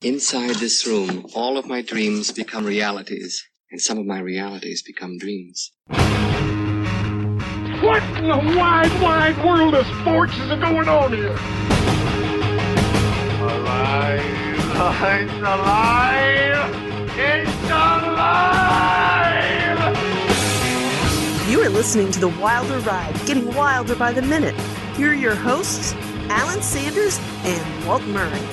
Inside this room, all of my dreams become realities, and some of my realities become dreams. What in the wide, wide world of sports is going on here? Alive! It's alive! It's alive! You are listening to The Wilder Ride, getting wilder by the minute. Here are your hosts, Alan Sanders and Walt Murray.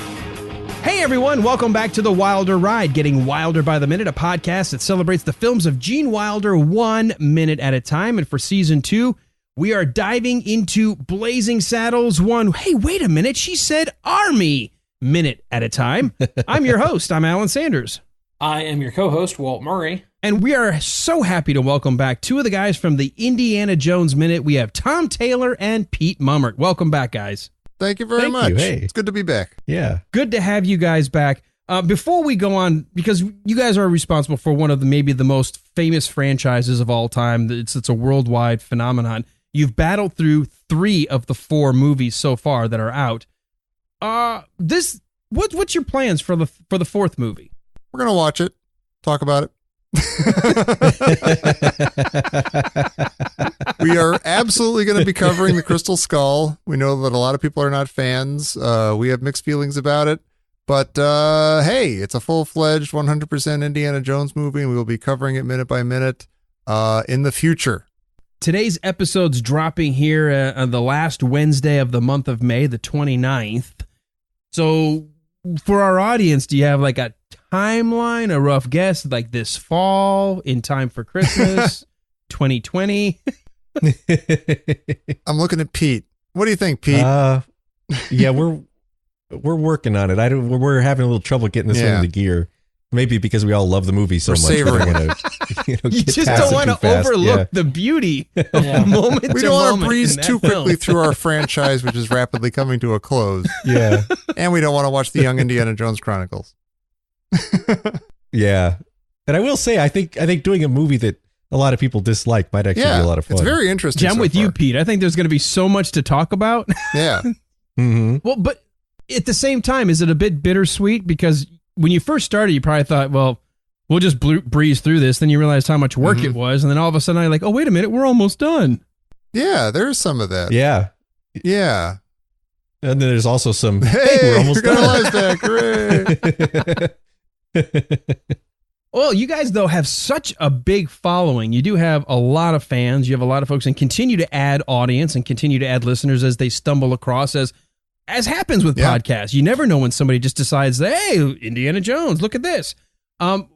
Hey everyone, welcome back to The Wilder Ride, getting wilder by the minute, a podcast that celebrates the films of Gene Wilder 1 minute at a time. And for season 2, we are diving into Blazing Saddles 1. Hey, wait a minute, she said Army minute at a time. I'm your host, I'm Alan Sanders. I am your co-host, Walt Murray. And we are so happy to welcome back two of the guys from the Indiana Jones Minute. We have Tom Taylor and Pete Mummert. Welcome back, guys. Thank you very much. Hey. It's good to be back. Yeah. Good to have you guys back. Before we go on, because you guys are responsible for one of maybe the most famous franchises of all time. It's a worldwide phenomenon. You've battled through 3 of the 4 movies so far that are out. What's your plans for the 4th movie? We're going to watch it, talk about it. We are absolutely going to be covering the Crystal Skull. We know that a lot of people are not fans. We have mixed feelings about it. But hey, it's a full-fledged 100% Indiana Jones movie, and we will be covering it minute by minute in the future. Today's episode's dropping here on the last Wednesday of the month of May, the 29th. So for our audience, do you have like a timeline, a rough guess, like this fall, in time for Christmas, 2020? I'm looking at Pete. What do you think, Pete? Yeah, we're working on it. We're having a little trouble getting this one into gear. Maybe because we all love the movie so much. Savoring it. You just don't want to overlook the beauty of the moment. We don't want to breeze too quickly through our franchise, which is rapidly coming to a close. Yeah. And we don't want to watch the Young Indiana Jones Chronicles. Yeah. And I will say, I think doing a movie that a lot of people dislike might actually be a lot of fun. It's very interesting. Yeah, I'm with you, Pete. I think there's going to be so much to talk about. Yeah. Mm-hmm. Well, but at the same time, is it a bit bittersweet? Because when you first started, you probably thought, well, we'll just breeze through this. Then you realized how much work it was. And then all of a sudden, you're like, oh, wait a minute, we're almost done. Yeah, there's some of that. Yeah. Yeah. And then there's also some, hey, we're almost got done. our lives back. Hooray. Well, you guys, though, have such a big following. You do have a lot of fans. You have a lot of folks and continue to add audience and continue to add listeners as they stumble across, as happens with podcasts. You never know when somebody just decides, hey, Indiana Jones, look at this. Do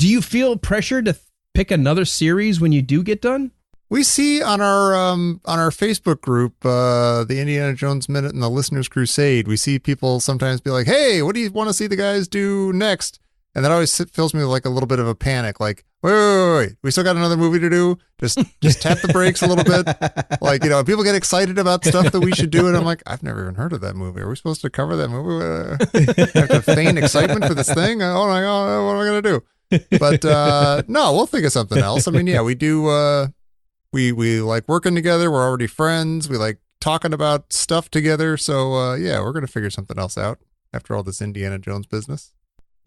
you feel pressure to pick another series when you do get done? We see on our Facebook group, the Indiana Jones Minute and the Listeners Crusade, we see people sometimes be like, hey, what do you want to see the guys do next? And that always fills me with like a little bit of a panic. Like, wait. We still got another movie to do. Just tap the brakes a little bit. Like, people get excited about stuff that we should do. And I'm like, I've never even heard of that movie. Are we supposed to cover that movie? I have to feign excitement for this thing? Oh my God, what am I going to do? But no, we'll think of something else. I mean, yeah, we do. We like working together. We're already friends. We like talking about stuff together. So yeah, we're going to figure something else out after all this Indiana Jones business.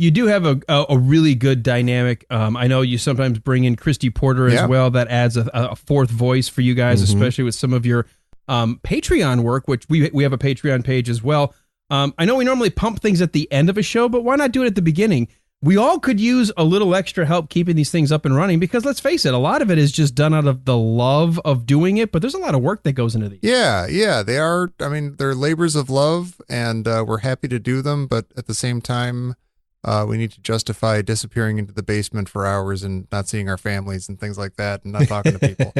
You do have a really good dynamic. I know you sometimes bring in Christy Porter as well. That adds a fourth voice for you guys, especially with some of your Patreon work, which we have a Patreon page as well. I know we normally pump things at the end of a show, but why not do it at the beginning? We all could use a little extra help keeping these things up and running because let's face it, a lot of it is just done out of the love of doing it, but there's a lot of work that goes into these. Yeah, they are. I mean, they're labors of love and we're happy to do them, but at the same time, we need to justify disappearing into the basement for hours and not seeing our families and things like that and not talking to people.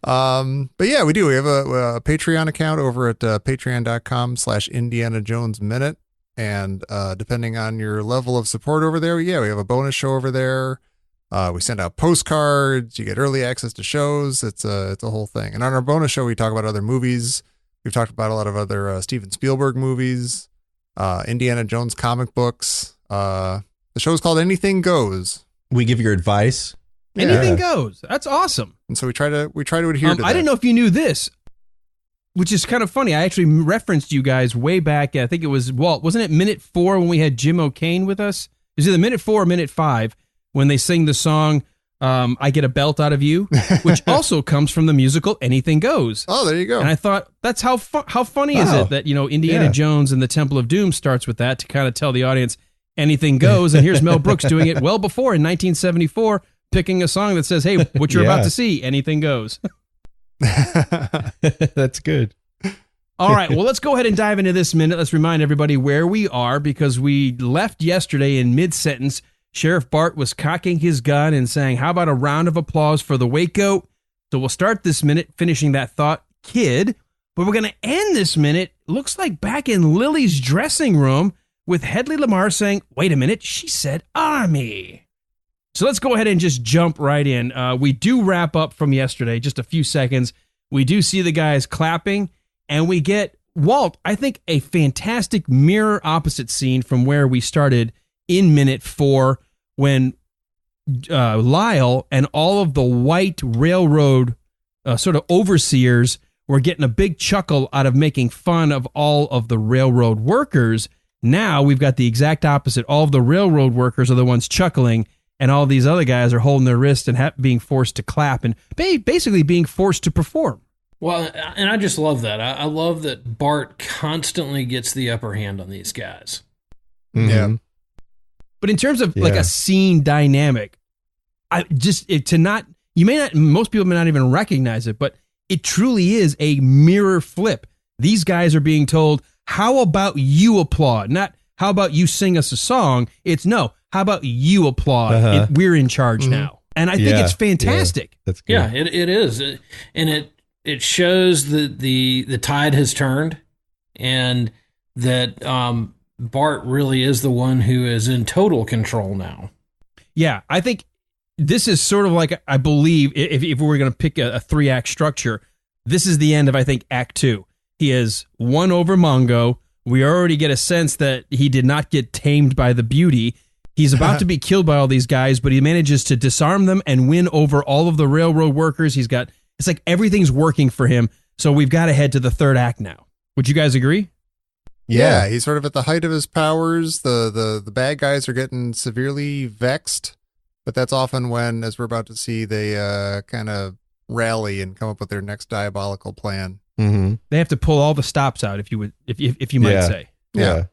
But yeah, we do. We have a Patreon account over at patreon.com/Indiana Jones Minute. And depending on your level of support over there, we have a bonus show over there. We send out postcards. You get early access to shows. It's a whole thing. And on our bonus show, we talk about other movies. We've talked about a lot of other Steven Spielberg movies, Indiana Jones comic books. The show's called Anything Goes. We give your advice. Anything goes. That's awesome. And so we try to adhere to that. I didn't know if you knew this. which is kind of funny. I actually referenced you guys way back. I think it was, Walt, wasn't it minute 4 when we had Jim O'Kane with us? It was either minute 4 or minute 5 when they sing the song, I Get a Belt Out of You, which also comes from the musical Anything Goes. Oh, there you go. And I thought, that's how funny is it that, Indiana Jones and the Temple of Doom starts with that to kind of tell the audience anything goes. And here's Mel Brooks doing it well before in 1974, picking a song that says, hey, what you're about to see, anything goes. That's good. All right, well, let's go ahead and dive into this minute. Let's remind everybody where we are, because we left yesterday in mid-sentence. Sheriff Bart was cocking his gun and saying, how about a round of applause for the Waco? So we'll start this minute finishing that thought, kid. But we're going to end this minute, looks like back in Lily's dressing room, with Hedley Lamar saying, wait a minute, she said army. So let's go ahead and just jump right in. We do wrap up from yesterday, just a few seconds. We do see the guys clapping, and we get, Walt, I think a fantastic mirror opposite scene from where we started in minute 4, when Lyle and all of the white railroad sort of overseers were getting a big chuckle out of making fun of all of the railroad workers. Now we've got the exact opposite. All of the railroad workers are the ones chuckling, and all these other guys are holding their wrist and being forced to clap and basically being forced to perform. Well, and I just love that. I love that Bart constantly gets the upper hand on these guys. Mm-hmm. Yeah. But in terms of like a scene dynamic, most people may not even recognize it, but it truly is a mirror flip. These guys are being told, how about you applaud? Not how about you sing us a song? It's no, how about you applaud? We're in charge now. And I think it's fantastic. Yeah, that's good. Yeah, it is. And it shows that the tide has turned, and that Bart really is the one who is in total control now. Yeah, I think this is sort of like, I believe, if we were going to pick a 3-act structure, this is the end of, I think, Act 2. He has won over Mongo. We already get a sense that he did not get tamed by the beauty. He's about to be killed by all these guys, but he manages to disarm them and win over all of the railroad workers. It's like everything's working for him. So we've got to head to the 3rd act now. Would you guys agree? Yeah, he's sort of at the height of his powers. The bad guys are getting severely vexed, but that's often when, as we're about to see, they kind of rally and come up with their next diabolical plan. Mm-hmm. They have to pull all the stops out, if you might say. Yeah.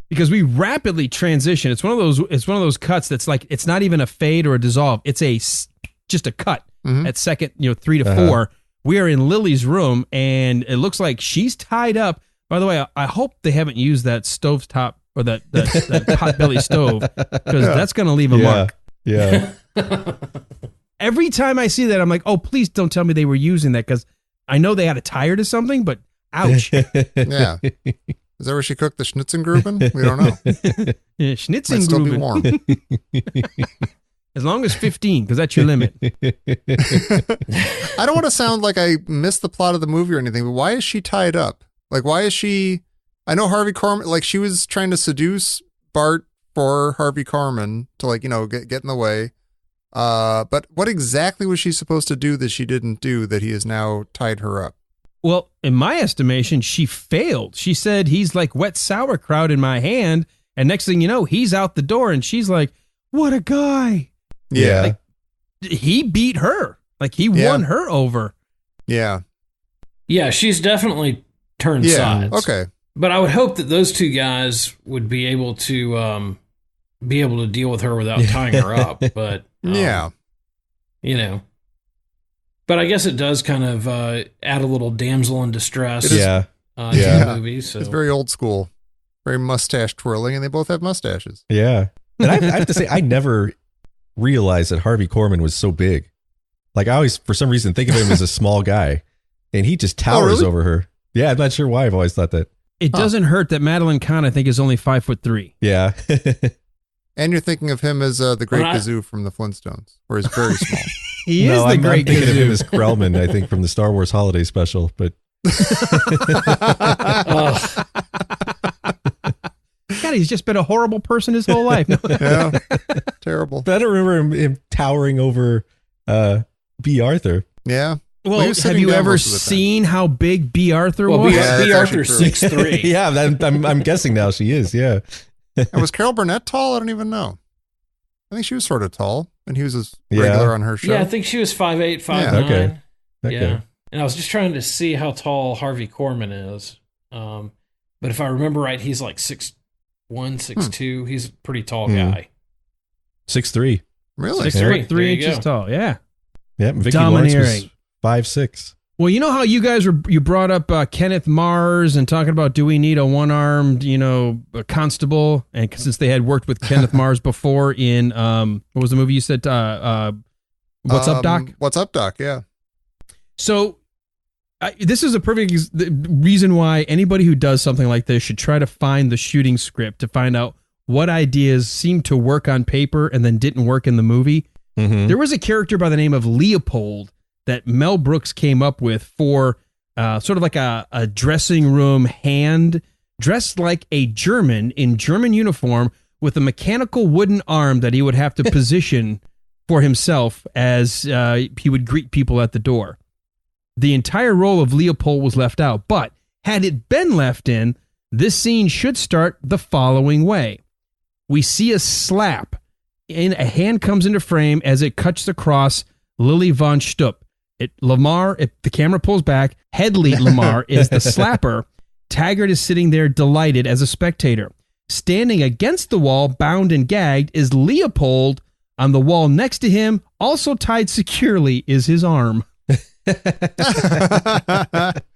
Because we rapidly transition. It's one of those cuts that's like, it's not even a fade or a dissolve. It's just a cut at second, 3 to 4. We are in Lily's room, and it looks like she's tied up. By the way, I hope they haven't used that stovetop or that potbelly stove, because that's going to leave a mark. Yeah. Every time I see that, I'm like, oh, please don't tell me they were using that, because I know they had a tire to something, but ouch. Yeah. Is that where she cooked the Schnitzengruben? We don't know. Yeah, Might still be warm. As long as 15, because that's your limit. I don't want to sound like I missed the plot of the movie or anything, but why is she tied up? Like, why is she... I know Harvey Korman, like, she was trying to seduce Bart for Harvey Korman to, get in the way. But what exactly was she supposed to do that she didn't do that he has now tied her up? Well, in my estimation, she failed. She said, he's like wet sauerkraut in my hand. And next thing you know, he's out the door, and she's like, what a guy. Yeah. Like, he beat her. Like, he won her over. Yeah. Yeah, she's definitely turned sides. Okay. But I would hope that those two guys would be able to deal with her without tying her up. But yeah. But I guess it does kind of add a little damsel in distress. Yeah. To the movie. So. It's very old school, very mustache twirling, and they both have mustaches. Yeah. And I have to say, I never realized that Harvey Korman was so big. Like, I always, for some reason, think of him as a small guy, and he just towers over her. Yeah, I'm not sure why I've always thought that. It doesn't hurt that Madeline Kahn, I think, is only 5'3". Yeah. And you're thinking of him as the Great Gazoo from the Flintstones, where he's very small. He is the Great I'm thinking Gazoo. of him as Krellman, I think, from the Star Wars Holiday Special. But God, he's just been a horrible person his whole life. Yeah, terrible. But I don't remember him towering over B. Arthur. Yeah. Well, he was have sitting you down ever most of the time. seen how big B. Arthur Well, was? B. that's Arthur's actually true. 6'3". Yeah, I'm guessing now she is. Yeah. And was Carol Burnett tall? I don't even know. I think she was sort of tall, and he was a regular on her show. Yeah, I think she was 5'8", 5'9". Yeah. Okay. Yeah. And I was just trying to see how tall Harvey Korman is. But if I remember right, he's like 6'1", 6'2". He's a pretty tall guy. 6'3". Really? 6 foot 3 inches tall. Yeah. Yeah, Vicky Lawrence Domineering. was 5'6". Well, you know how you guys you brought up Kenneth Mars and talking about, do we need a one-armed, a constable? And since they had worked with Kenneth Mars before in what was the movie you said? What's Up, Doc? What's Up, Doc? Yeah. So this is a perfect reason why anybody who does something like this should try to find the shooting script to find out what ideas seem to work on paper and then didn't work in the movie. Mm-hmm. There was a character by the name of Leopold that Mel Brooks came up with for sort of like a dressing room hand, dressed like a German in German uniform with a mechanical wooden arm that he would have to position for himself as he would greet people at the door. The entire role of Leopold was left out, but had it been left in, this scene should start the following way. We see a slap, and a hand comes into frame as it cuts across Lily von Shtupp. The camera pulls back, Hedley Lamar is the slapper. Taggart is sitting there delighted as a spectator. Standing against the wall, bound and gagged, is Leopold. On the wall next to him, also tied securely, is his arm.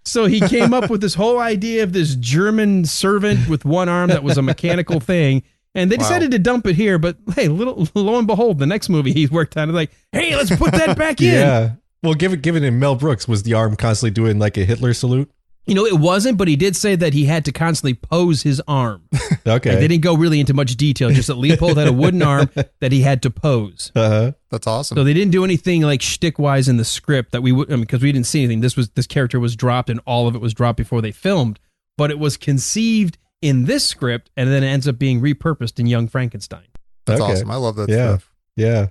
So he came up with this whole idea of this German servant with one arm that was a mechanical thing. And they decided to dump it here, but hey, lo and behold, the next movie he's worked on is like, hey, let's put that back in. Yeah. Well, given in Mel Brooks, was the arm constantly doing like a Hitler salute? It wasn't, but he did say that he had to constantly pose his arm. Okay. Like, they didn't go really into much detail, just that Leopold had a wooden arm that he had to pose. Uh-huh. That's awesome. So they didn't do anything like shtick-wise in the script that we would, because we didn't see anything. This character was dropped, and all of it was dropped before they filmed, but it was conceived in this script, and then it ends up being repurposed in Young Frankenstein. That's awesome. I love that stuff. Yeah.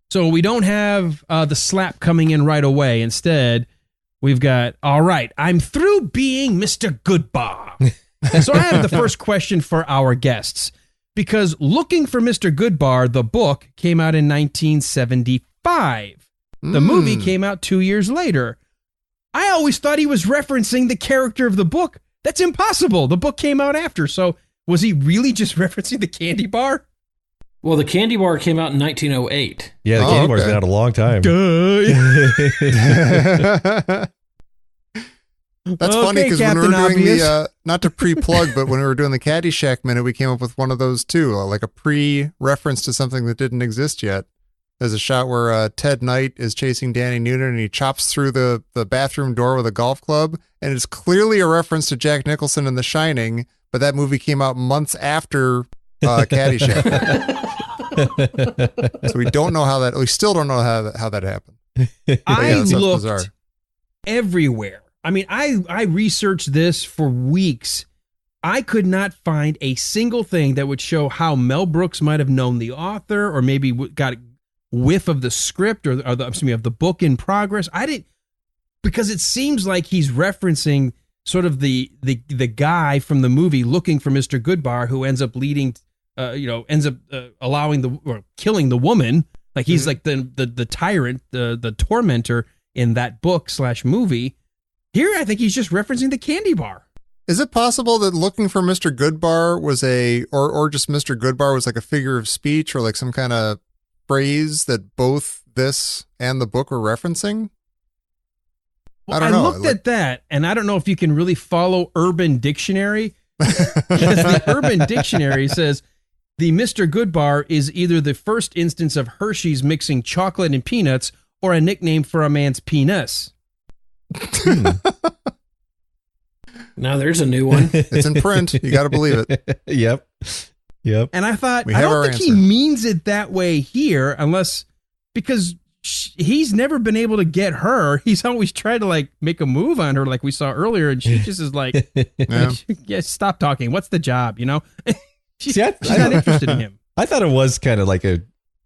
So we don't have the slap coming in right away. Instead, we've got, all right, I'm through being Mr. Goodbar. And so I have the first question for our guests, because Looking for Mr. Goodbar, the book, came out in 1975. The movie came out 2 years later. I always thought he was referencing the character of the book. That's impossible. The book came out after. So was he really just referencing the candy bar? Well, the candy bar came out in 1908. Yeah, the candy bar's been out a long time. That's funny because when we were doing the, not to pre-plug, but when we were doing the Caddyshack Minute, we came up with one of those too, like a pre-reference to something that didn't exist yet. There's a shot where Ted Knight is chasing Danny Noonan and he chops through the bathroom door with a golf club, and it's clearly a reference to Jack Nicholson in The Shining, but that movie came out months after Caddyshack. So we still don't know how that happened. I looked everywhere. I mean, I researched this for weeks. I could not find a single thing that would show how Mel Brooks might have known the author, or maybe got a whiff of the script of the book in progress. I didn't, because it seems like he's referencing sort of the guy from the movie Looking for Mr. Goodbar, who ends up allowing or killing the woman. Like he's like the tyrant, the tormentor in that book / movie. Here, I think he's just referencing the candy bar. Is it possible that Looking for Mr. Goodbar was or just Mr. Goodbar was like a figure of speech, or like some kind of phrase that both this and the book were referencing? Well, I don't know. I looked at that, and I don't know if you can really follow Urban Dictionary. Because the Urban Dictionary says the Mr. Goodbar is either the first instance of Hershey's mixing chocolate and peanuts, or a nickname for a man's penis. Now there's a new one. It's in print. You got to believe it. Yep. And I thought, I don't think he means it that way here, because he's never been able to get her. He's always tried to like make a move on her, like we saw earlier, and she just is like, yeah, stop talking. What's the job? She's not interested in him. I thought it was kind of like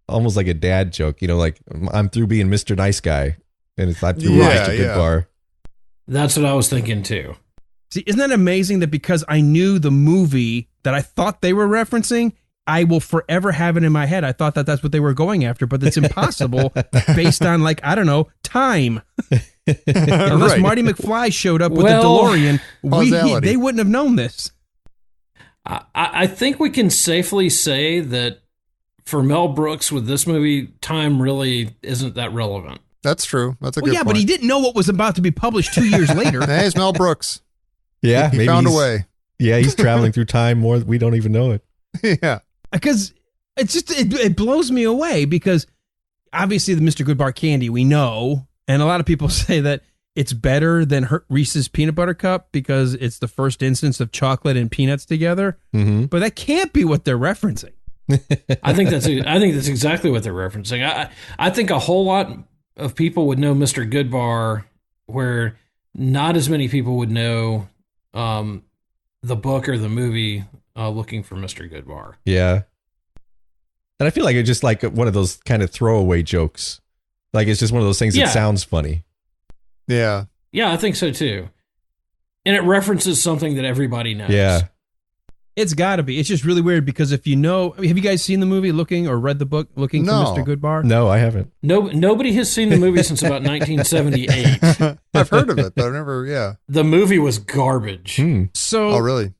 almost like a dad joke, like I'm through being Mr. Nice Guy. and it's not Mr. Goodbar. That's what I was thinking too. See, isn't that amazing that because I knew the movie that I thought they were referencing, I will forever have it in my head. I thought that that's what they were going after, but it's impossible based on, like, I don't know, time. Unless Marty McFly showed up with the DeLorean, they wouldn't have known this. I think we can safely say that for Mel Brooks with this movie, time really isn't that relevant. That's true. That's a good point. But he didn't know what was about to be published 2 years later. Hey, it's Mel Brooks. Yeah, he found a way. Yeah, he's traveling through time more. We don't even know it. Yeah. Because it's just, it blows me away because obviously the Mr. Goodbar candy we know, and a lot of people say that it's better than Reese's Peanut Butter Cup because it's the first instance of chocolate and peanuts together. Mm-hmm. But that can't be what they're referencing. I think that's exactly what they're referencing. I think a whole lot of people would know Mr. Goodbar, where not as many people would know the book or the movie Looking for Mr. Goodbar. Yeah. And I feel like it's just like one of those kind of throwaway jokes. Like it's just one of those things that sounds funny. Yeah. Yeah, I think so too. And it references something that everybody knows. Yeah. It's got to be. It's just really weird because if you know, have you guys seen the movie Looking or read the book Looking for Mr. Goodbar? No, I haven't. Nobody has seen the movie since about 1978. I've heard of it, but I've never, The movie was garbage. So, oh, really?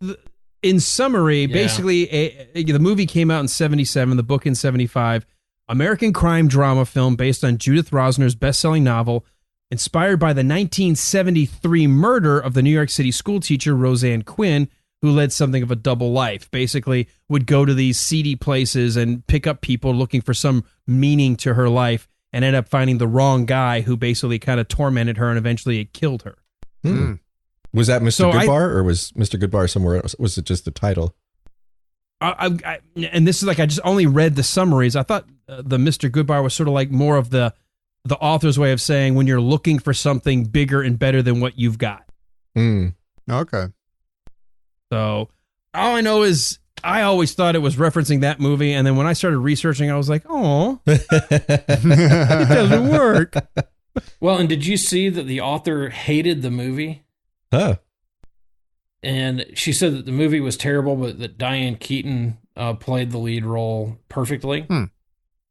In summary, basically, the movie came out in 1977, the book in 1975. American crime drama film based on Judith Rosner's best-selling novel, inspired by the 1973 murder of the New York City schoolteacher Roseanne Quinn, who led something of a double life. Basically, would go to these seedy places and pick up people looking for some meaning to her life and end up finding the wrong guy who basically kind of tormented her and eventually it killed her. Was that Mr. Goodbar or was Mr. Goodbar somewhere else? Was it just the title? And this is like, I just only read the summaries. I thought the Mr. Goodbar was sort of like more of the author's way of saying when you're looking for something bigger and better than what you've got. Okay. So all I know is I always thought it was referencing that movie. And then when I started researching, I was like, oh, it doesn't work. Well, and did you see that the author hated the movie? Huh. And she said that the movie was terrible, but that Diane Keaton played the lead role perfectly.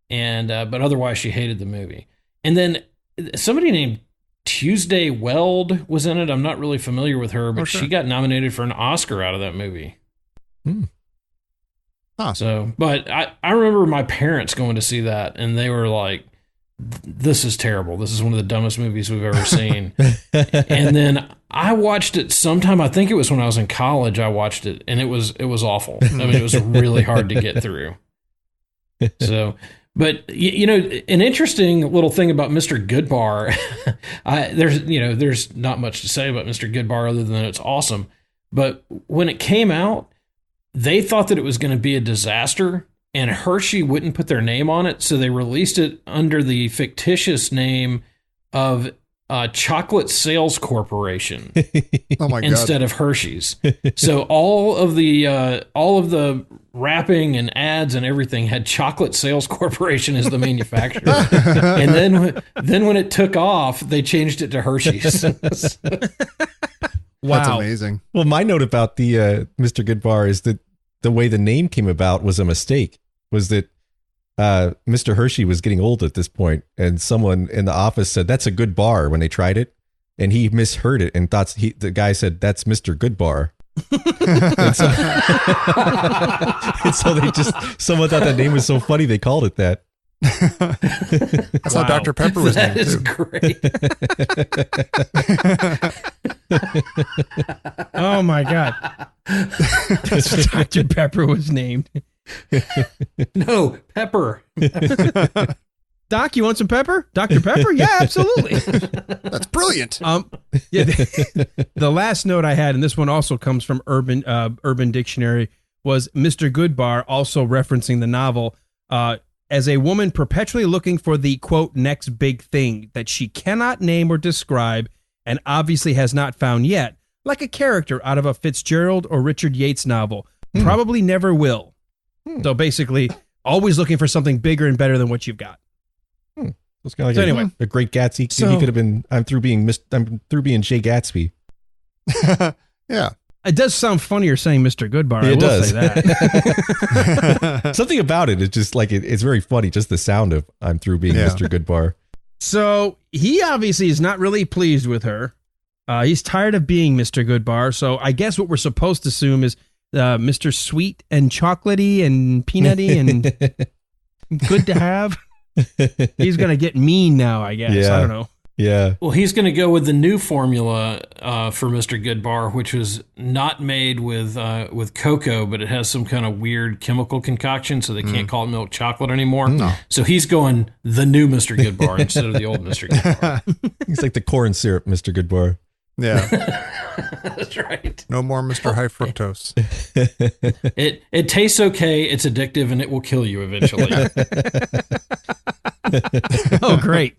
And but otherwise she hated the movie. And then somebody named Tuesday Weld was in it. I'm not really familiar with her, but she got nominated for an Oscar out of that movie. So, but I remember my parents going to see that, and they were like, this is terrible. This is one of the dumbest movies we've ever seen. And then I watched it sometime, I think it was when I was in college, I watched it, and it was awful. I mean, it was really hard to get through. So, but you know, an interesting little thing about Mr. Goodbar, there's not much to say about Mr. Goodbar other than it's awesome. But when it came out, they thought that it was going to be a disaster, and Hershey wouldn't put their name on it, so they released it under the fictitious name of Chocolate Sales Corporation. Oh my God. Instead of Hershey's. So all of the wrapping and ads and everything had Chocolate Sales Corporation as the manufacturer. And then when it took off, they changed it to Hershey's. Wow. That's amazing. Well, my note about the Mr. Goodbar is that the way the name came about was a mistake. Was that Mr. Hershey was getting old at this point, and someone in the office said, "That's a good bar," when they tried it, and he misheard it and thought the guy said, "That's Mr. Goodbar." and so someone thought that name was so funny they called it that. That's how Dr. Pepper was named That is great. Oh my God. That's what Dr. Pepper was named. No, Pepper. Doc, you want some pepper? Dr. Pepper? Yeah, absolutely. That's brilliant. Yeah. The last note I had, and this one also comes from Urban Dictionary, was Mr. Goodbar also referencing the novel as a woman perpetually looking for the, quote, next big thing that she cannot name or describe and obviously has not found yet, like a character out of a Fitzgerald or Richard Yates novel. Probably never will. So basically, always looking for something bigger and better than what you've got. It's kind of like So anyway. a Great Gatsby. So- He could have been. I'm through being Jay Gatsby. Yeah. It does sound funnier saying Mr. Goodbar. I It will does. say that. Something about it. It's just like it's very funny. Just the sound of I'm through being Yeah. Mr. Goodbar. So he obviously is not really pleased with her. He's tired of being Mr. Goodbar. So I guess what we're supposed to assume is Mr. Sweet and chocolatey and peanutty and good to have. He's going to get mean now, I guess. Yeah. I don't know. Yeah. Well, he's going to go with the new formula for Mr. Goodbar, which was not made with cocoa, but it has some kind of weird chemical concoction, so they can't call it milk chocolate anymore. No. So he's going the new Mr. Goodbar instead of the old Mr. Goodbar. He's like the corn syrup, Mr. Goodbar. Yeah. That's right. No more Mr. High Fructose. It tastes okay, it's addictive, and it will kill you eventually. Oh, great.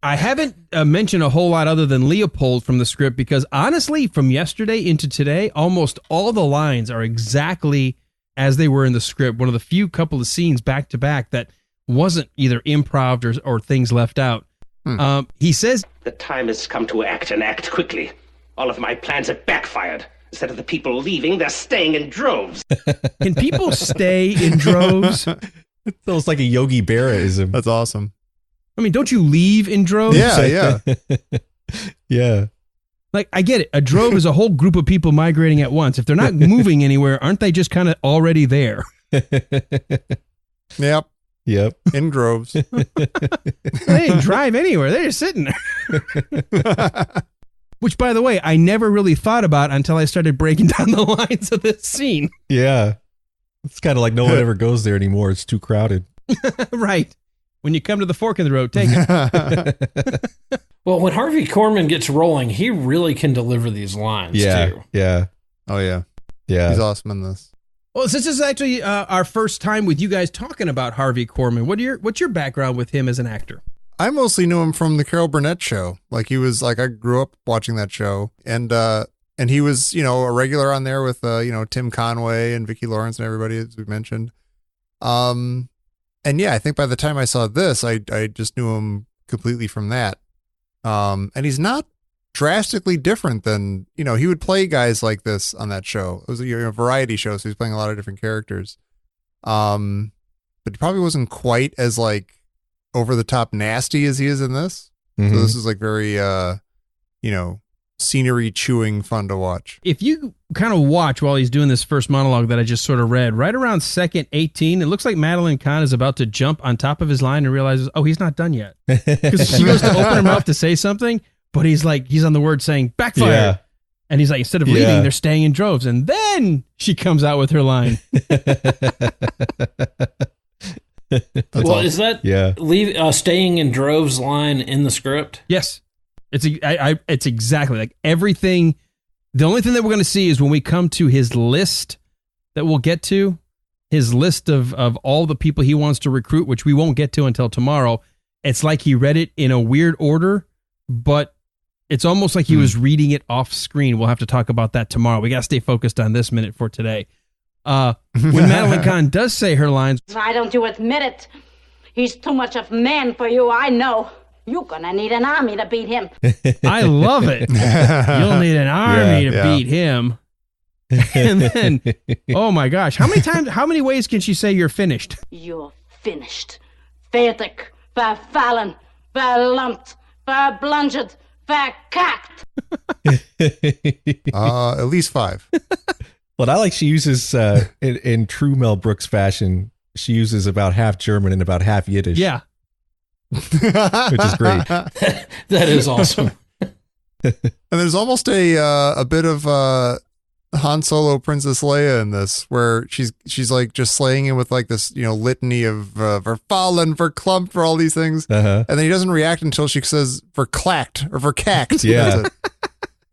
I haven't mentioned a whole lot other than Leopold from the script because honestly, from yesterday into today, almost all the lines are exactly as they were in the script. One of the few couple of scenes back to back that wasn't either improv or things left out. He says, The time has come to act and act quickly. All of my plans have backfired. Instead of the people leaving, they're staying in droves. can people stay in droves? It's almost like a Yogi Berra-ism. That's awesome. I mean, don't you leave in droves? Yeah, yeah. Yeah. Like, I get it. A drove is a whole group of people migrating at once. If they're not moving anywhere, aren't they just kind of already there? Yep. Yep. In droves. They didn't drive anywhere. They're just sitting there. Which, by the way, I never really thought about until I started breaking down the lines of this scene. Yeah. It's kind of like no one ever goes there anymore. It's too crowded. Right. When you come to the fork in the road, take it. Well, when Harvey Korman gets rolling, he really can deliver these lines, Yeah. too. Yeah. Oh, yeah. Yeah. He's awesome in this. Well, since this is actually our first time with you guys talking about Harvey Korman, what's your background with him as an actor? I mostly knew him from the Carol Burnett show. Like he was like, I grew up watching that show and he was, a regular on there with, Tim Conway and Vicki Lawrence and everybody, as we mentioned. And yeah, I think by the time I saw this, I just knew him completely from that. And he's not drastically different than, he would play guys like this on that show. It was a variety show, so he's playing a lot of different characters. But he probably wasn't quite as like over the top nasty as he is in this. Mhm. So this is like very, scenery chewing fun to watch. If you kind of watch while he's doing this first monologue that I just sort of read, right around second 18, it looks like Madeline Kahn is about to jump on top of his line and realizes, oh, he's not done yet. Because she goes to open her mouth to say something, but he's on the word saying backfire. Yeah. And he's like, instead of leaving, Yeah. they're staying in droves. And then she comes out with her line. Well, is that Yeah. staying in droves line in the script? Yes. It's exactly like everything. The only thing that we're going to see is when we come to his list that we'll get to, his list of all the people he wants to recruit, which we won't get to until tomorrow. It's like he read it in a weird order, but it's almost like he was reading it off screen. We'll have to talk about that tomorrow. We got to stay focused on this minute for today. When Madeline Kahn does say her lines, Why don't you admit it? He's too much of man for you, I know. You're gonna need an army to beat him. I love it. You'll need an army to beat him. And then, oh my gosh, how many ways can she say you're finished? You're finished. Fertig. Verfallen. Verlammt. Verblunget. Verkackt. At least 5. But I like she uses, in true Mel Brooks fashion, she uses about half German and about half Yiddish. Yeah. Which is great. That is awesome. And there's almost a bit of Han Solo, Princess Leia in this, where she's like just slaying him with like this, litany of verfallen, verklumpt, for all these things. Uh-huh. And then he doesn't react until she says verklacked or verkacked. Yeah. That's it.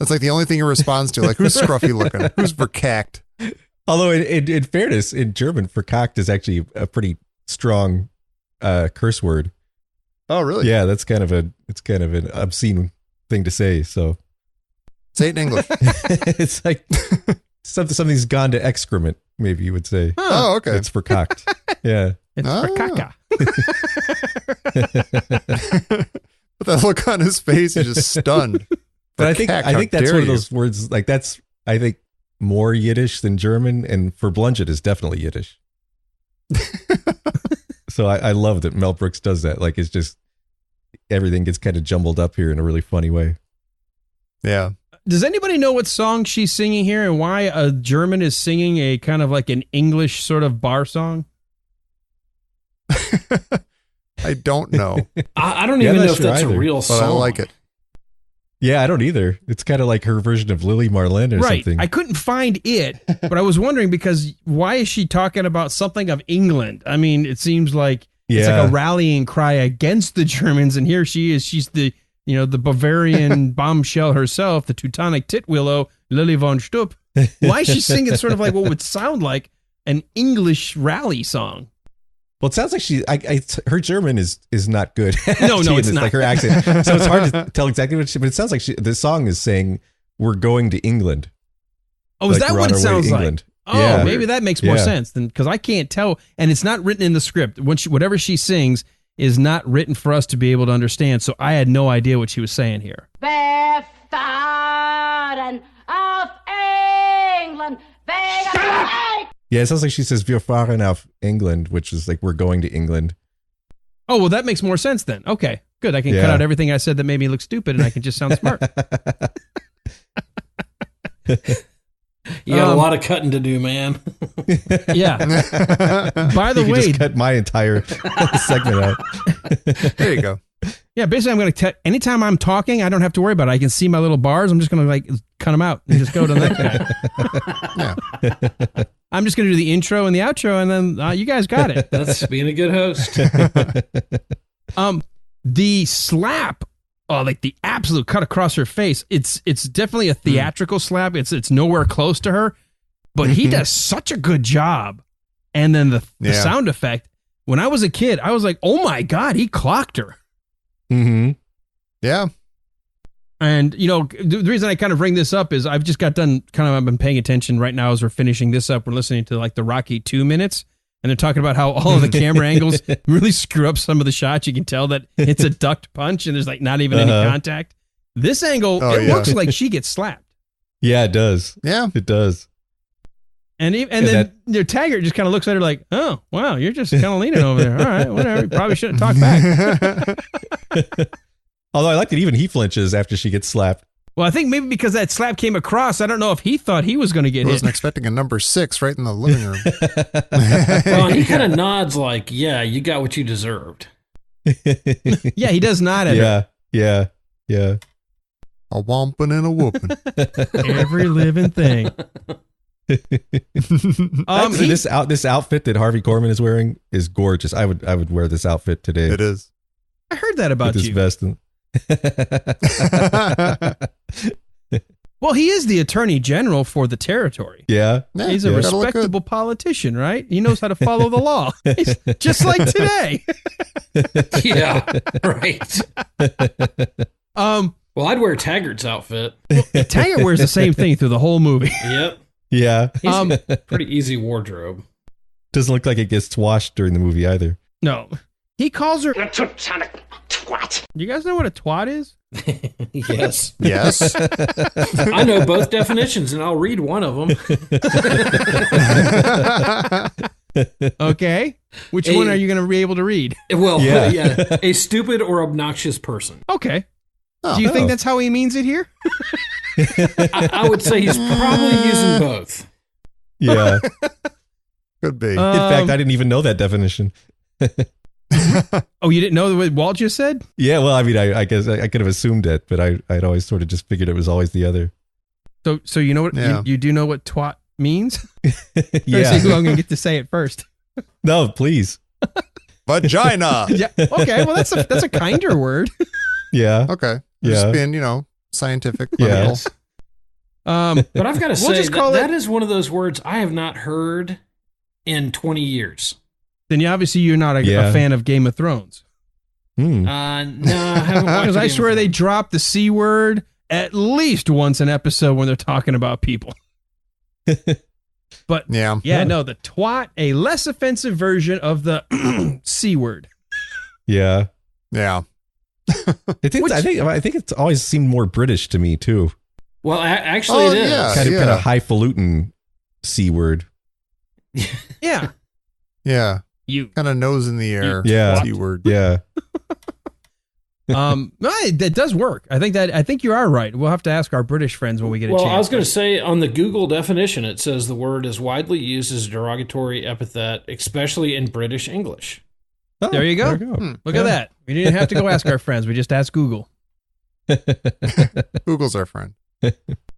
That's like the only thing he responds to. Like, who's scruffy looking? Who's verkacked? Although in fairness, in German, verkackt is actually a pretty strong curse word. Oh, really? Yeah, it's kind of an obscene thing to say. So Say it in English. it's like something's gone to excrement, maybe you would say. Oh, okay. It's verkackt. Yeah. It's for caca. With that look on his face, he's just stunned. But I think that's one of those words, like that's, I think, more Yiddish than German, and for blunget is definitely Yiddish. So I love that Mel Brooks does that. Like, it's just, everything gets kind of jumbled up here in a really funny way. Yeah. Does anybody know what song she's singing here and why a German is singing a kind of like an English sort of bar song? I don't know. I don't even know if that's a real song. But I like it. Yeah, I don't either. It's kind of like her version of Lily Marlin or something. I couldn't find it, but I was wondering because why is she talking about something of England? I mean, it seems like it's like a rallying cry against the Germans, and here she is. She's the the Bavarian bombshell herself, the Teutonic titwillow, Lily von Shtupp. Why is she singing sort of like what would sound like an English rally song? Well, it sounds like her German is not good. No, it's not. Like her accent. So it's hard to tell exactly what but it sounds like the song is saying, "We're going to England." Oh, is that what it sounds like? Oh, yeah. Maybe that makes more sense than, because I can't tell. And it's not written in the script. Whatever she sings is not written for us to be able to understand. So I had no idea what she was saying here. Wir fahren auf England. Yeah, it sounds like she says, "Wir fahren auf England," which is like, we're going to England. Oh, well, that makes more sense then. Okay, good. I can cut out everything I said that made me look stupid, and I can just sound smart. You got a lot of cutting to do, man. Yeah. By the way, just cut my entire segment out. There you go. Yeah, basically, I'm going to anytime I'm talking, I don't have to worry about it. I can see my little bars. I'm just going to like cut them out and just go to the next guy. Yeah. I'm just going to do the intro and the outro, and then you guys got it. That's being a good host. The slap, like the absolute cut across her face. It's definitely a theatrical slap. It's nowhere close to her, but he does such a good job. And then the sound effect. When I was a kid, I was like, "Oh my God, he clocked her." Mm-hmm. Yeah. And, the reason I kind of bring this up is I've just got done I've been paying attention right now as we're finishing this up. We're listening to like the Rocky 2 minutes, and they're talking about how all of the camera angles really screw up some of the shots. You can tell that it's a ducked punch and there's like not even any contact. This angle, looks like she gets slapped. Yeah, it does. Yeah. It does. And then Taggart just kind of looks at her like, "Oh, wow, you're just kind of leaning over there. All right, whatever. You probably shouldn't talk back." Although I like that even he flinches after she gets slapped. Well, I think maybe because that slap came across, I don't know if he thought he was going to get hit. I wasn't expecting a number 6 right in the living room. Well, he kind of nods like, "Yeah, you got what you deserved." Yeah, he does nod at her. Yeah. A womping and a whooping. Every living thing. This outfit that Harvey Korman is wearing is gorgeous. I would wear this outfit today. It is. I heard that about with you. This vest. Well, he is the attorney general for the territory. Yeah. He's a respectable politician, right? He knows how to follow the law. He's just like today. Yeah, right. Well, I'd wear Taggart's outfit. Well, Taggart wears the same thing through the whole movie. Yep. Yeah. He's pretty easy wardrobe. Doesn't look like it gets washed during the movie either. No. He calls her a Teutonic twat. You guys know what a twat is? Yes. Yes. I know both definitions, and I'll read one of them. Okay. Which one are you going to be able to read? Well, yeah. A stupid or obnoxious person. Okay. Do you think that's how he means it here? I would say he's probably using both. Yeah. Could be. In fact, I didn't even know that definition. Oh, you didn't know what Walt just said? Yeah, well, I mean, I guess I could have assumed it, but I'd always sort of just figured it was always the other. So you know what you do know what twat means? Yeah. Or who I'm going to get to say it first? No, please. Vagina. Yeah. Okay. Well, that's a kinder word. Yeah. Okay. Yeah. Just being, scientific. Yeah. But I've got to say just call that is one of those words I have not heard in 20 years. Then obviously you're not a fan of Game of Thrones. No, I haven't watched. Because I swear they drop the C word at least once an episode when they're talking about people. But yeah, no, the twat, a less offensive version of the C word. Yeah. Yeah. I think it's always seemed more British to me too. Well, actually, it is kind of highfalutin C word. Yeah. Yeah. You kind of nose in the air. Yeah. C word. Yeah. That does work. I think you are right. We'll have to ask our British friends when we get a chance. Well, I was going to say on the Google definition, it says the word is widely used as a derogatory epithet, especially in British English. Oh, there you go. Look at that. We didn't have to go ask our friends. We just asked Google. Google's our friend.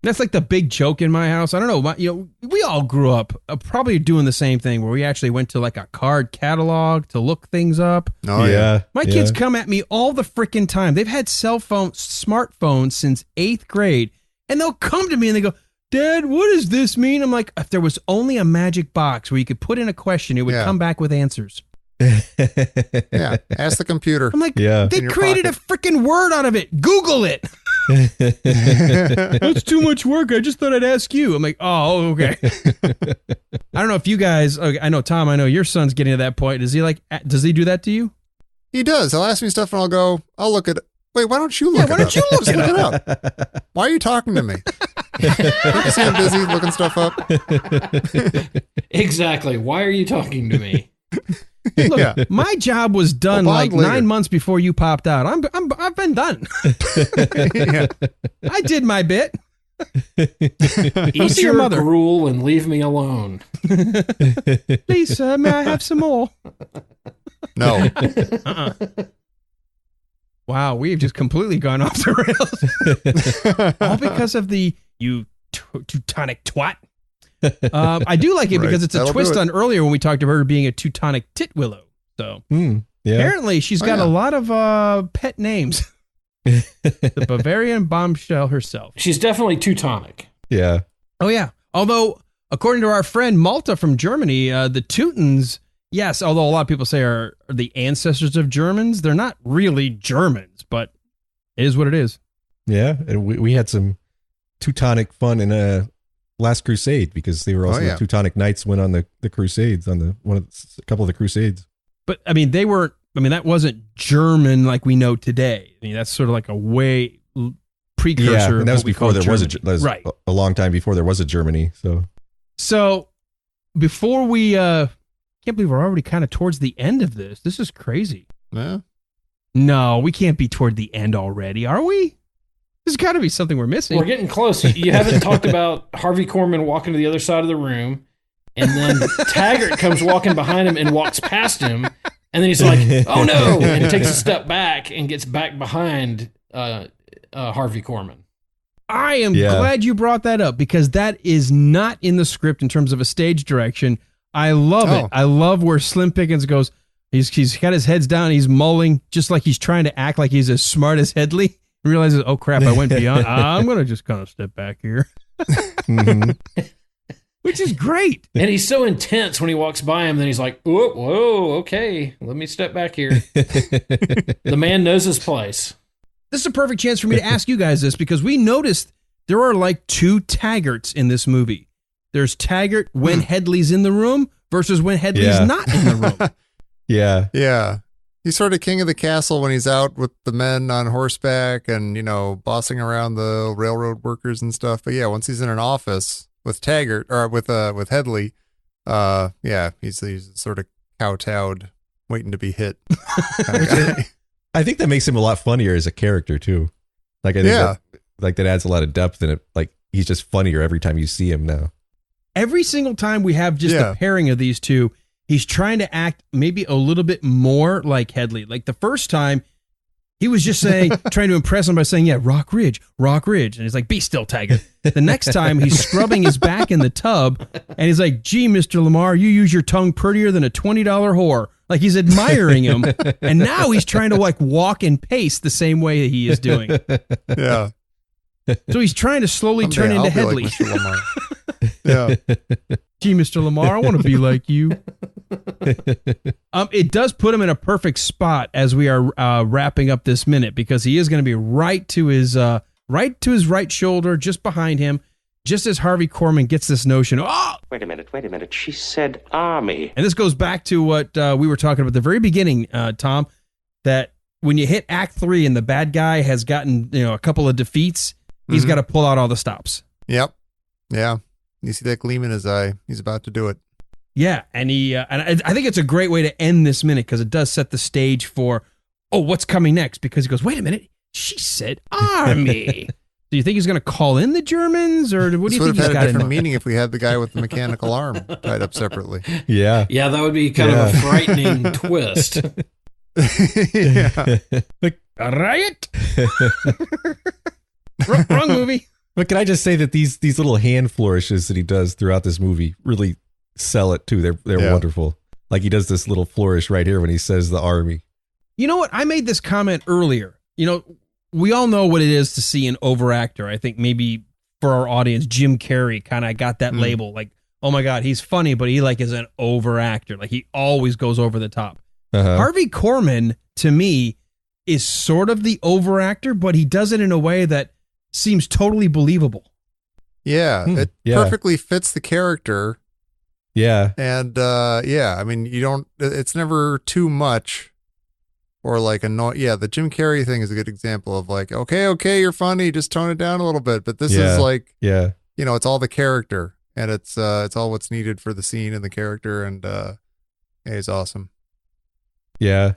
That's like the big joke in my house. I don't know. We all grew up probably doing the same thing where we actually went to like a card catalog to look things up. Oh, yeah. My kids come at me all the freaking time. They've had smartphones since 8th grade. And they'll come to me and they go, Dad, what does this mean? I'm like, if there was only a magic box where you could put in a question, it would come back with answers. Yeah. Ask the computer. I'm like, they created a freaking word out of it. Google it. That's too much work. I just thought I'd ask you. I'm like, oh, okay. I don't know if you guys, I know, Tom, I know your son's getting to that point. Does he do that to you? He does. He'll ask me stuff and I'll look at it. Wait, why don't you look it up? Why don't you look it up? Why are you talking to me? I'm busy looking stuff up. Exactly. Why are you talking to me? Look, my job was done like 9 months before you popped out. I've been done. I did my bit. Eat your mother. Gruel and leave me alone. Please, sir, may I have some more? No. Wow, we've just completely gone off the rails. All because of the Teutonic twat. I do like it because it's a twist on earlier when we talked about her being a Teutonic titwillow. So apparently she's got a lot of pet names. The Bavarian bombshell herself. She's definitely Teutonic. Yeah. Oh yeah. Although according to our friend Malta from Germany, the Teutons, yes, although a lot of people say are the ancestors of Germans, they're not really Germans, but it is what it is. Yeah, and we had some Teutonic fun in Last Crusade because they were also the Teutonic Knights went on the Crusades on a couple of the Crusades. But I mean, that wasn't German like we know today. I mean, that's sort of like a way precursor. Yeah, and that was before there was right. A long time before there was a Germany. So before we can't believe we're already kind of towards the end of this. This is crazy. Yeah. No, we can't be toward the end already, are we? There's got to be something we're missing. We're getting close. You haven't talked about Harvey Korman walking to the other side of the room, and then Taggart comes walking behind him and walks past him, and then he's like, "Oh no!" and takes a step back and gets back behind Harvey Korman. I am glad you brought that up because that is not in the script in terms of a stage direction. I love it. I love where Slim Pickens goes. He's got his heads down. He's mulling just like he's trying to act like he's as smart as Hedley. Realizes, oh crap, I went beyond. I'm going to just kind of step back here. Which is great. And he's so intense when he walks by him, then he's like, whoa, okay, let me step back here. The man knows his place. This is a perfect chance for me to ask you guys this because we noticed there are like two Taggarts in this movie. There's Taggart when Hedley's in the room versus when Hedley's not in the room. Yeah. He's sort of king of the castle when he's out with the men on horseback and, bossing around the railroad workers and stuff. But yeah, once he's in an office with Taggart or with Hedley, he's sort of kowtowed, waiting to be hit kind of guy. I think that makes him a lot funnier as a character too. Like I think that adds a lot of depth in it. Like he's just funnier every time you see him now. Every single time we have just a pairing of these two, he's trying to act maybe a little bit more like Hedley. Like the first time, he was just trying to impress him by saying, yeah, Rock Ridge. And he's like, be still, Taggart. The next time, he's scrubbing his back in the tub, and he's like, gee, Mr. Lamar, you use your tongue prettier than a $20 whore. Like he's admiring him, and now he's trying to walk and pace the same way that he is doing. Yeah. So he's trying to slowly turn into Hedley. Like Mr. Lamar. Yeah. Gee, Mr. Lamar, I want to be like you. It does put him in a perfect spot as we are wrapping up this minute because he is going to be right to his right shoulder, just behind him. just as Harvey Korman gets this notion, oh! Wait a minute. She said army. And this goes back to what we were talking about at the very beginning, Tom, that when you hit Act 3 and the bad guy has gotten, a couple of defeats, he's got to pull out all the stops. Yep. Yeah. You see that gleam in his eye. He's about to do it. Yeah, and I think it's a great way to end this minute because it does set the stage for, what's coming next? Because he goes, wait a minute, she said army. Do you think he's going to call in the Germans, or what do you think he's got in mind? This would have had a different meaning if we had the guy with the mechanical arm tied up separately. Yeah. Yeah, that would be kind of a frightening twist. Yeah. A riot? Wrong movie. But can I just say that these little hand flourishes that he does throughout this movie really sell it too. They're wonderful. Like he does this little flourish right here when he says the army. You know what? I made this comment earlier. We all know what it is to see an overactor. I think maybe for our audience, Jim Carrey kind of got that label. Like, oh my God, he's funny, but he is an overactor. Like he always goes over the top. Harvey Korman, to me, is sort of the overactor, but he does it in a way that seems totally believable. Yeah, it perfectly fits the character. Yeah. And I mean, it's never too much or like annoying. Yeah, the Jim Carrey thing is a good example of like, okay, you're funny, just tone it down a little bit. But this is like, it's all the character, and it's all what's needed for the scene and the character, and he's awesome. Yeah.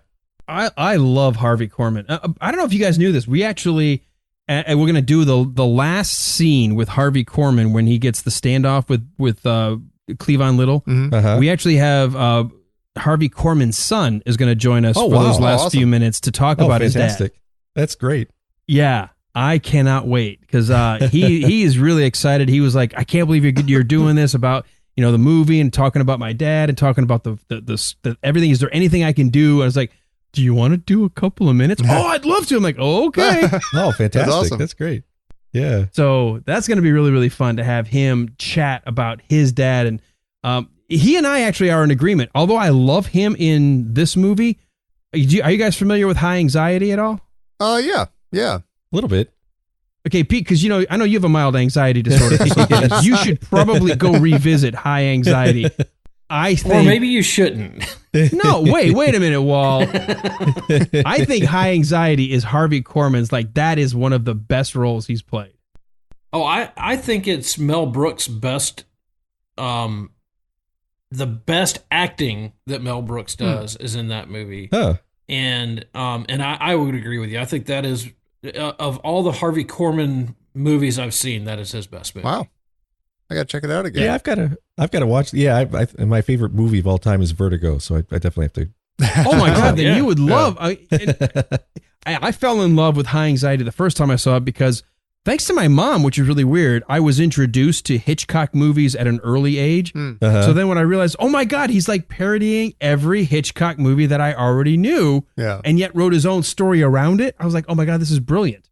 I love Harvey Korman. I don't know if you guys knew this. We actually, and we're going to do the last scene with Harvey Korman when he gets the standoff with Cleavon Little. Mm-hmm. We actually have Harvey Korman's son is going to join us for those last few minutes to talk about fantastic. His dad. That's great. Yeah, I cannot wait because he is really excited. He was like, I can't believe you're doing this about the movie and talking about my dad and talking about the everything. Is there anything I can do? I was like, do you want to do a couple of minutes? Oh, I'd love to. I'm like, okay. Oh, fantastic. That's awesome. That's great. Yeah. So that's going to be really, really fun to have him chat about his dad. And he and I actually are in agreement. Although I love him in this movie. Are you guys familiar with High Anxiety at all? Yeah. A little bit. Okay, Pete, because I know you have a mild anxiety disorder. You should probably go revisit High Anxiety. I think, or maybe you shouldn't. No, wait a minute, Wall. I think High Anxiety is Harvey Korman's, that is one of the best roles he's played. Oh, I think it's Mel Brooks' best, the best acting that Mel Brooks does is in that movie. Huh. And I would agree with you. I think that is, of all the Harvey Korman movies I've seen, that is his best movie. Wow. I gotta check it out again. Yeah, I've got to watch. Yeah, my favorite movie of all time is Vertigo, so I definitely have to. Oh my God! Then you would love. I fell in love with High Anxiety the first time I saw it because, thanks to my mom, which is really weird, I was introduced to Hitchcock movies at an early age. So then when I realized, oh my God, he's parodying every Hitchcock movie that I already knew, and yet wrote his own story around it. I was like, oh my God, this is brilliant.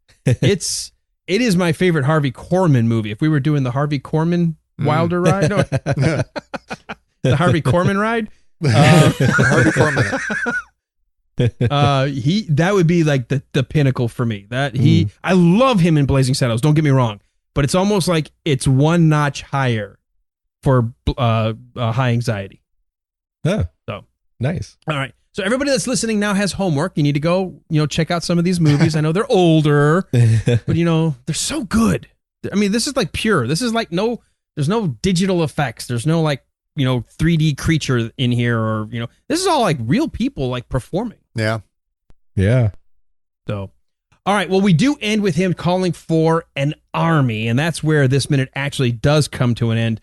It is my favorite Harvey Korman movie. If we were doing the Harvey Korman Wilder ride, the Harvey Korman ride, Harvey Korman. That would be like the pinnacle for me. I love him in Blazing Saddles. Don't get me wrong, but it's almost like it's one notch higher for High Anxiety. Huh. So nice. All right. So everybody that's listening now has homework. You need to go, check out some of these movies. I know they're older, but they're so good. I mean, this is pure. This is there's no digital effects. There's no 3D creature in here, or this is all real people performing. Yeah. Yeah. So, all right. Well, we do end with him calling for an army, and that's where this minute actually does come to an end.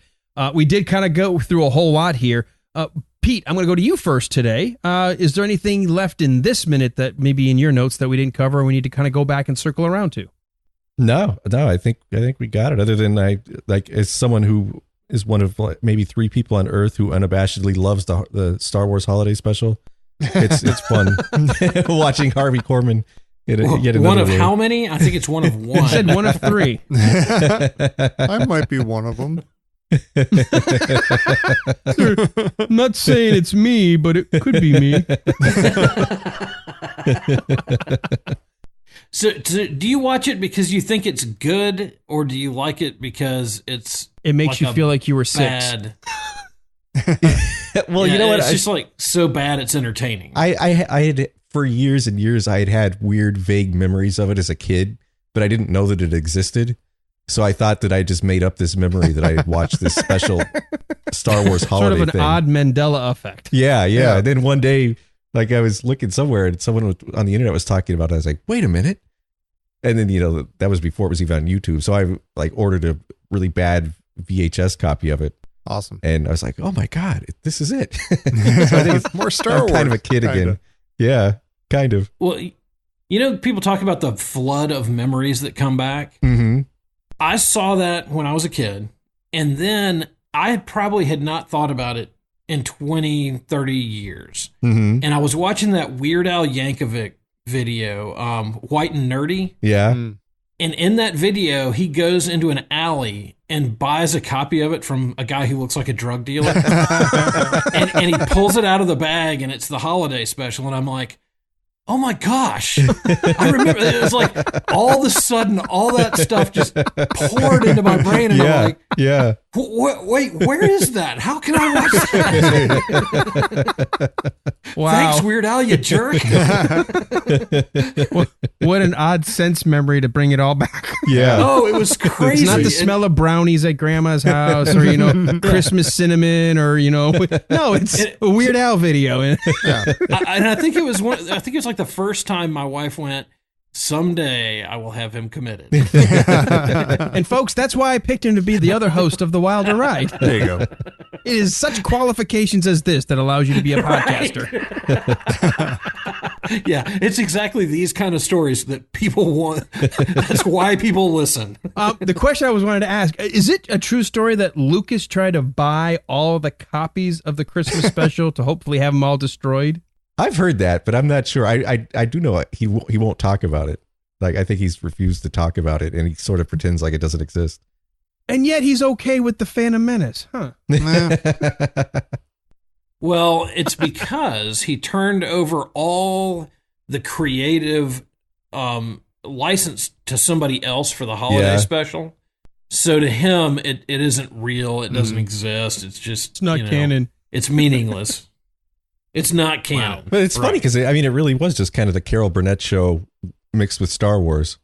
We did kind of go through a whole lot here. Pete, I'm going to go to you first today. Is there anything left in this minute that maybe in your notes that we didn't cover and we need to kind of go back and circle around to? No, I think we got it. Other than as someone who is one of maybe 3 people on Earth who unabashedly loves the Star Wars holiday special. It's fun watching Harvey Korman. One of how many? I think it's one of one. I said one of 3. I might be one of them. I'm not saying it's me, but it could be me. So do you watch it because you think it's good, or do you like it because it makes you feel like you were bad? 6? Well, you know what? It's just like so bad it's entertaining. I had for years and years I had weird vague memories of it as a kid, but I didn't know that it existed. So I thought that I just made up this memory that I had watched this special Star Wars holiday Sort of an thing. odd Mandela effect. Yeah. And then one day, like I was looking somewhere and someone on the internet was talking about it. I was like, wait a minute. And then, that was before it was even on YouTube. So I like ordered a really bad VHS copy of it. Awesome. And I was like, oh my God, this is it. So I think it's more Star I'm Wars. kind of a kid again. Yeah, kind of. Well, people talk about the flood of memories that come back. Mm-hmm. I saw that when I was a kid, and then I probably had not thought about it in 20, 30 years. Mm-hmm. And I was watching that Weird Al Yankovic video, White and Nerdy. Yeah. Mm. And in that video, he goes into an alley and buys a copy of it from a guy who looks like a drug dealer. and he pulls it out of the bag, and it's the holiday special. And I'm like, oh my gosh. I remember it was like all of a sudden, all that stuff just poured into my brain. And I'm like, wait, where is that? How can I watch that? Wow. Thanks, Weird Al, you jerk. What an odd sense memory to bring it all back. Yeah. Oh, it was crazy. It's not the smell of brownies at grandma's house or, Christmas cinnamon or, no, it's a Weird Al video. And I think it was like the first time my wife went, someday I will have him committed. And folks, that's why I picked him to be the other host of the Wilder Ride. There you go. It is such qualifications as this that allows you to be a podcaster. Yeah, it's exactly these kind of stories that people want. That's why people listen. The question I was wanted to ask, is it a true story that Lucas tried to buy all the copies of the Christmas special to hopefully have them all destroyed? I've heard that, but I'm not sure. I do know he won't talk about it. Like, I think he's refused to talk about it, and he sort of pretends like it doesn't exist. And yet he's okay with the Phantom Menace, huh? Well, it's because he turned over all the creative license to somebody else for the holiday special. So to him, it isn't real. It doesn't exist. It's just it's not canon. It's meaningless. It's not canon. Wow. But it's funny because it really was just kind of the Carol Burnett show mixed with Star Wars.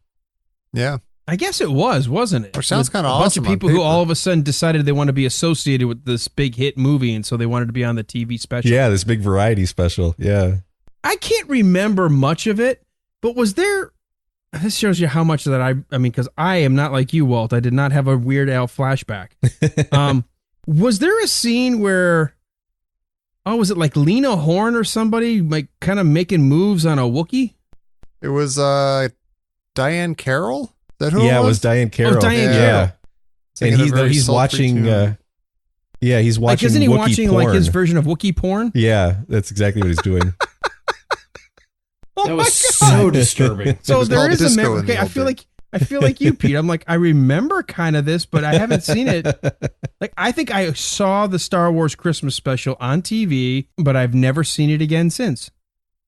Yeah. I guess it was, wasn't it? Which sounds kind of awesome. A bunch of people who all of a sudden decided they want to be associated with this big hit movie, and so they wanted to be on the TV special. Yeah, this big variety special. Yeah. I can't remember much of it, but was there... This shows you how much that I mean, because I am not like you, Walt. I did not have a Weird Al flashback. Was there a scene where... Oh, was it like Lena Horne or somebody like kind of making moves on a Wookiee? It was Diane Carroll. Is that who it was? Was Diane Carroll. Oh, Diane Carroll. And he's watching. He's watching. Like, isn't he Wookiee watching porn. like his version of Wookiee porn? Yeah, that's exactly what he's doing. That was so disturbing. So there is a memory. Okay, I feel like you, Pete. I'm like, I remember kind of this, but I haven't seen it. Like, I think I saw the Star Wars Christmas special on TV, but I've never seen it again since.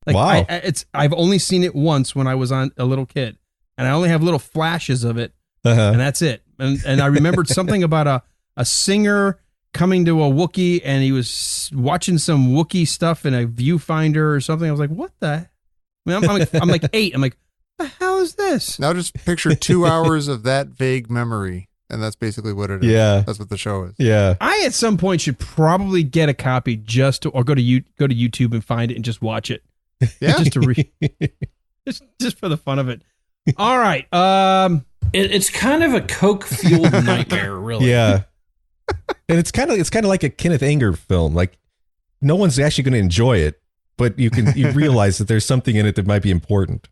Like, wow. I've only seen it once when I was a little kid, and I only have little flashes of it, and that's it. And I remembered something about a singer coming to a Wookiee, and he was watching some Wookiee stuff in a viewfinder or something. I was like, what the? I mean, I'm like 8. I'm like, what the hell is this? Now just picture 2 hours of that vague memory, and that's basically what it is. Yeah, that's what the show is. Yeah, I at some point should probably get a copy or go to YouTube and find it and just watch it. Yeah, just to just for the fun of it. All right, it's kind of a coke fueled nightmare, really. Yeah, and it's kind of like a Kenneth Anger film. Like, no one's actually going to enjoy it, but you realize that there's something in it that might be important.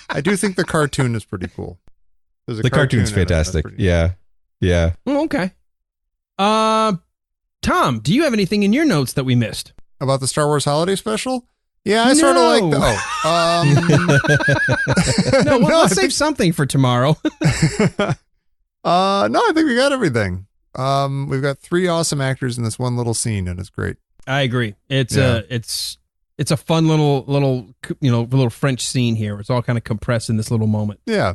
I do think the cartoon is pretty cool. The cartoon's fantastic. Yeah. Yeah. Okay. Tom, do you have anything in your notes that we missed? About the Star Wars holiday special? Yeah, I sort of like no, let's save something for tomorrow. No, I think we got everything. We've got 3 awesome actors in this one little scene, and it's great. I agree. It's it's a fun little French scene here. It's all kind of compressed in this little moment. Yeah.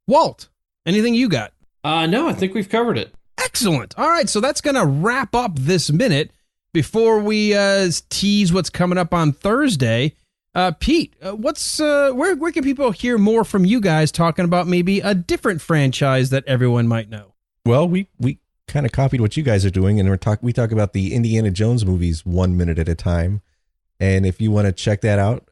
Walt, anything you got? No, I think we've covered it. Excellent. All right, so that's going to wrap up this minute. Before we tease what's coming up on Thursday, Pete, where can people hear more from you guys talking about maybe a different franchise that everyone might know? Well, we kind of copied what you guys are doing, and we talk about the Indiana Jones movies 1 minute at a time. And if you want to check that out,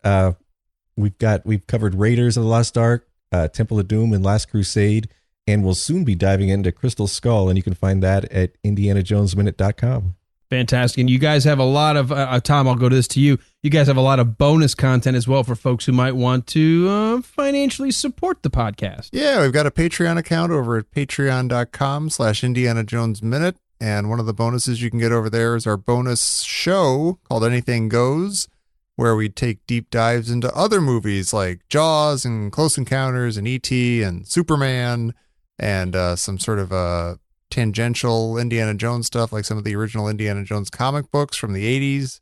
we've covered Raiders of the Lost Ark, Temple of Doom, and Last Crusade, and we'll soon be diving into Crystal Skull, and you can find that at IndianaJonesMinute.com. Fantastic. And you guys have a lot of, Tom, I'll go to this to you. You guys have a lot of bonus content as well for folks who might want to financially support the podcast. Yeah, we've got a Patreon account over at patreon.com/IndianaJonesMinute. And one of the bonuses you can get over there is our bonus show called Anything Goes, where we take deep dives into other movies like Jaws and Close Encounters and E.T. and Superman and some sort of tangential Indiana Jones stuff, like some of the original Indiana Jones comic books from the 80s,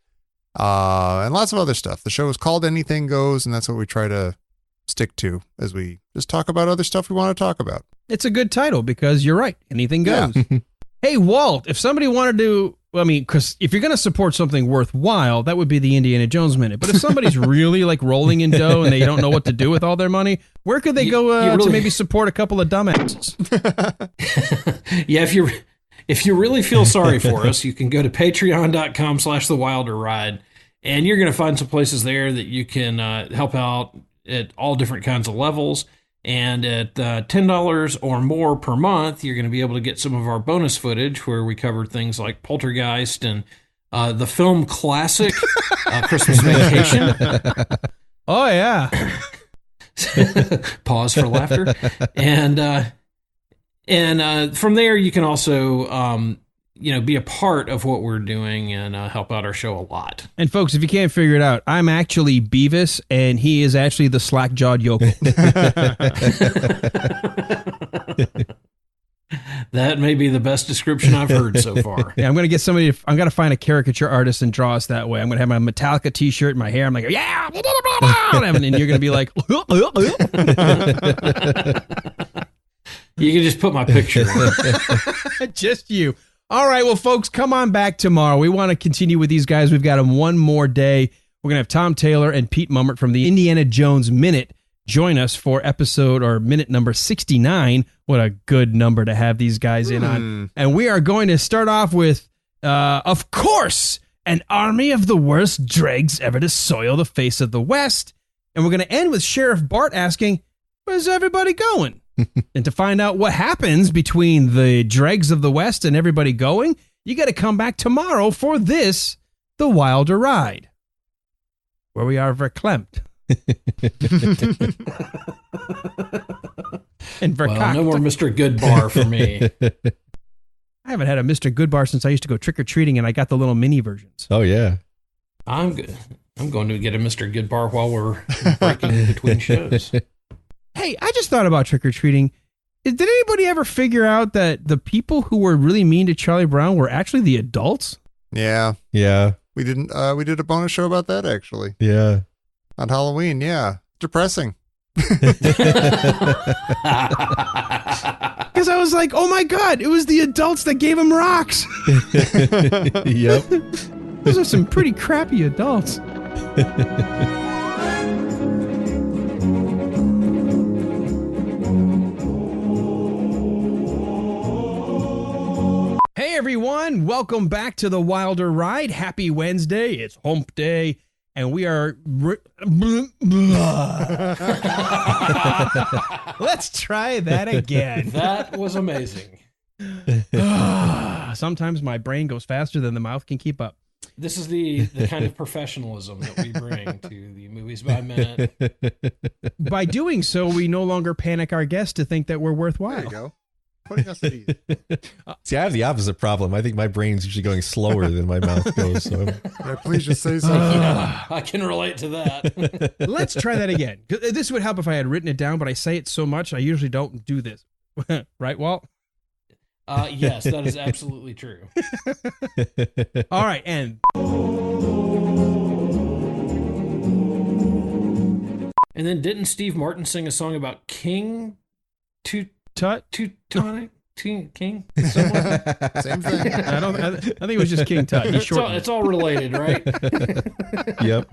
and lots of other stuff. The show is called Anything Goes, and that's what we try to stick to as we just talk about other stuff we want to talk about. It's a good title because you're right. Anything goes. Yeah. Hey, Walt, if somebody wanted to, because if you're going to support something worthwhile, that would be the Indiana Jones Minute. But if somebody's really like rolling in dough and they don't know what to do with all their money, where could they go to maybe support a couple of dumbasses? Yeah, if you really feel sorry for us, you can go to patreon.com/thewilderride, and you're going to find some places there that you can help out at all different kinds of levels. And at $10 or more per month, you're going to be able to get some of our bonus footage where we covered things like Poltergeist and the film classic Christmas Vacation. Oh, yeah. Pause for laughter. And from there, you can also be a part of what we're doing and help out our show a lot. And folks, if you can't figure it out, I'm actually Beavis, and he is actually the slack-jawed yokel. That may be the best description I've heard so far. Yeah, I'm going to get somebody, I'm going to find a caricature artist and draw us that way. I'm going to have my Metallica t-shirt and my hair. I'm like, yeah, and you're going to be like, you can just put my picture in. Just you. All right, well, folks, come on back tomorrow. We want to continue with these guys. We've got them one more day. We're going to have Tom Taylor and Pete Mummert from the Indiana Jones Minute join us for minute number 69. What a good number to have these guys in on. And we are going to start off with, of course, an army of the worst dregs ever to soil the face of the West. And we're going to end with Sheriff Bart asking, where's everybody going? And to find out what happens between the dregs of the West and everybody going, you got to come back tomorrow for this, The Wilder Ride, where we are verklempt. And well, no more Mr. Goodbar for me. I haven't had a Mr. Goodbar since I used to go trick-or-treating, and I got the little mini versions. Oh, yeah. I'm good. I'm going to get a Mr. Goodbar while we're breaking in between shows. Hey, I just thought about trick-or-treating. Did anybody ever figure out that the people who were really mean to Charlie Brown were actually the adults? Yeah. Yeah. We did a bonus show about that, actually. Yeah. On Halloween, yeah. Depressing. Because I was like, oh my God, it was the adults that gave him rocks. Yep. Those are some pretty crappy adults. Hey everyone, welcome back to the Wilder Ride. Happy Wednesday. It's hump day. And we are... Let's try that again. That was amazing. Sometimes my brain goes faster than the mouth can keep up. This is the kind of professionalism that we bring to the Movies by Minute. By doing so, we no longer panic our guests to think that we're worthwhile. There you go. Putting us at ease. See, I have the opposite problem. I think my brain's usually going slower than my mouth goes. So. Yeah, please just say something. I can relate to that. Let's try that again. This would help if I had written it down, but I say it so much, I usually don't do this. Right, Walt? Yes, that is absolutely true. All right, and... And then didn't Steve Martin sing a song about King Teutonic? King? Same thing. I think it was just King Tut. It's all related, right? Yep.